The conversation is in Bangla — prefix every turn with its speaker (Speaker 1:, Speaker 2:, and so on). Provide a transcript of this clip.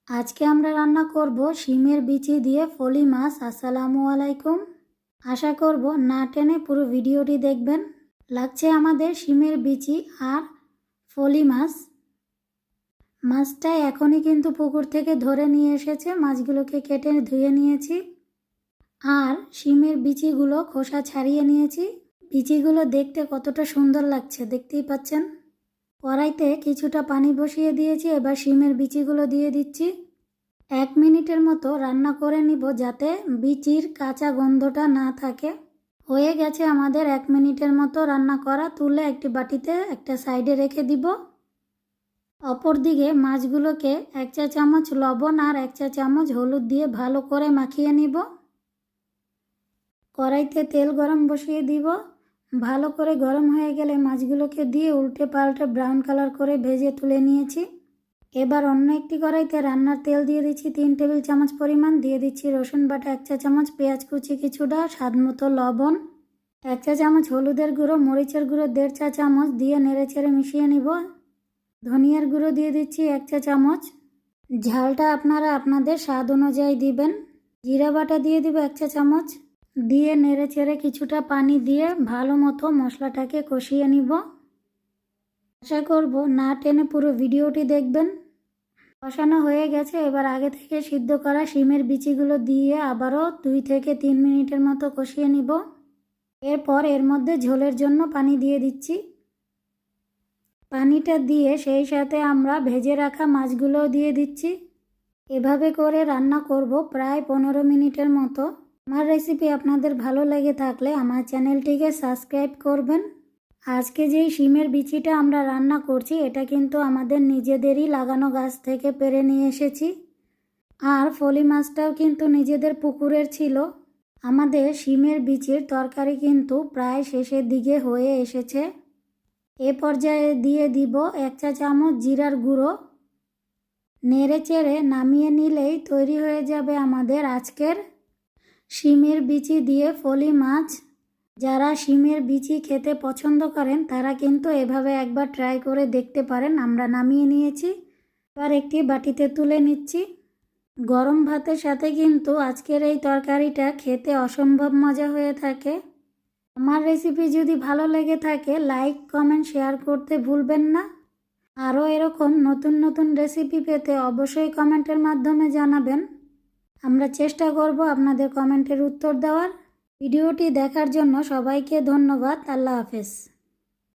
Speaker 1: আজকে আমরা রান্না করব শিমের বিচি দিয়ে ফলি মাছ। আসসালামু আলাইকুম। আশা করব না টেনে পুরো ভিডিওটি দেখবেন। লাগছে আমাদের শিমের বিচি আর ফলি মাছ। মাছটা এখনই কিন্তু পুকুর থেকে ধরে নিয়ে এসেছে। মাছগুলোকে কেটে ধুয়ে নিয়েছি আর শিমের বিচিগুলো খোসা ছাড়িয়ে নিয়েছি। বিচিগুলো দেখতে কতটা সুন্দর লাগছে দেখতেই পাচ্ছেন। কড়াইতে কিছুটা পানি বসিয়ে দিয়েছি, এবার শিমের বিচিগুলো দিয়ে দিচ্ছি। 1 মিনিটের মতো রান্না করে নিব যাতে বিচির কাঁচা গন্ধটা না থাকে। হয়ে গেছে আমাদের 1 মিনিটের মতো রান্না করা। তুলে একটি বাটিতে একটা সাইডে রেখে দিব। অপর দিকে মাছগুলোকে 1 চা চামচ লবণ আর 1 চা চামচ হলুদ দিয়ে ভালো করে মাখিয়ে নিব। কড়াইতে তেল গরম বসিয়ে দিব। ভালো করে গরম হয়ে গেলে মাছগুলোকে দিয়ে উল্টে পাল্টে ব্রাউন কালার করে ভেজে তুলে নিয়েছি। এবার অন্য একটি কড়াইতে রান্নার তেল দিয়ে দিচ্ছি 3 টেবিল চামচ পরিমাণ। দিয়ে দিচ্ছি রসুন বাটা 1 চা চামচ, পেঁয়াজ কুচি কিছুটা, স্বাদ মতো লবণ, 1 চা চামচ হলুদের গুঁড়ো, মরিচের গুঁড়ো 1.5 চা চামচ দিয়ে নেড়েচেড়ে মিশিয়ে নিব। ধনিয়ার গুঁড়ো দিয়ে দিচ্ছি 1 চা চামচ। ঝালটা আপনারা আপনাদের স্বাদ অনুযায়ী দিবেন। জিরা বাটা দিয়ে দিব 1 চা চামচ। দিয়ে নেড়েচেড়ে কিছুটা পানি দিয়ে ভালো মতো মশলাটাকে কষিয়ে নিব। আশা করব না টেনে পুরো ভিডিওটি দেখবেন। কষানো হয়ে গেছে। এবার আগে থেকে সিদ্ধ করা শিমের বিচিগুলো দিয়ে আবারও 2 থেকে 3 মিনিটের মতো কষিয়ে নিব। এরপর এর মধ্যে ঝোলের জন্য পানি দিয়ে দিচ্ছি। পানিটা দিয়ে সেই সাথে আমরা ভেজে রাখা মাছগুলোও দিয়ে দিচ্ছি। এভাবে করে রান্না করব প্রায় 15 মিনিটের মতো। আমার রেসিপি আপনাদের ভালো লেগে থাকলে আমার চ্যানেলটিকে সাবস্ক্রাইব করবেন। আজকে যেই শিমের বিচিটা আমরা রান্না করছি এটা কিন্তু আমাদের নিজেদেরই লাগানো গাছ থেকে পেড়ে নিয়ে এসেছি। আর ফলি মাছটাও কিন্তু নিজেদের পুকুরের ছিল। আমাদের শিমের বিচির তরকারি কিন্তু প্রায় শেষের দিকে হয়ে এসেছে। এ পর্যায়ে দিয়ে দিব 1 চা চামচ জিরার গুঁড়ো। নেড়ে চেড়ে নামিয়ে নিলেই তৈরি হয়ে যাবে আমাদের আজকের শিমের বিচি দিয়ে ফলি মাছ। যারা শিমের বিচি খেতে পছন্দ করেন তারা কিন্তু এভাবে একবার ট্রাই করে দেখতে পারেন। আমরা নামিয়ে নিয়েছি, এবার একটি বাটিতে তুলে নিচ্ছি। গরম ভাতের সাথে কিন্তু আজকের এই তরকারিটা খেতে অসম্ভব মজা হয়ে থাকে। আমার রেসিপি যদি ভালো লেগে থাকে লাইক কমেন্ট শেয়ার করতে ভুলবেন না। আরও এরকম নতুন নতুন রেসিপি পেতে অবশ্যই কমেন্টের মাধ্যমে জানাবেন। আমরা চেষ্টা করব আপনাদের কমেন্টের উত্তর দেওয়ার। ভিডিওটি দেখার জন্য সবাইকে ধন্যবাদ। আল্লাহ হাফেজ।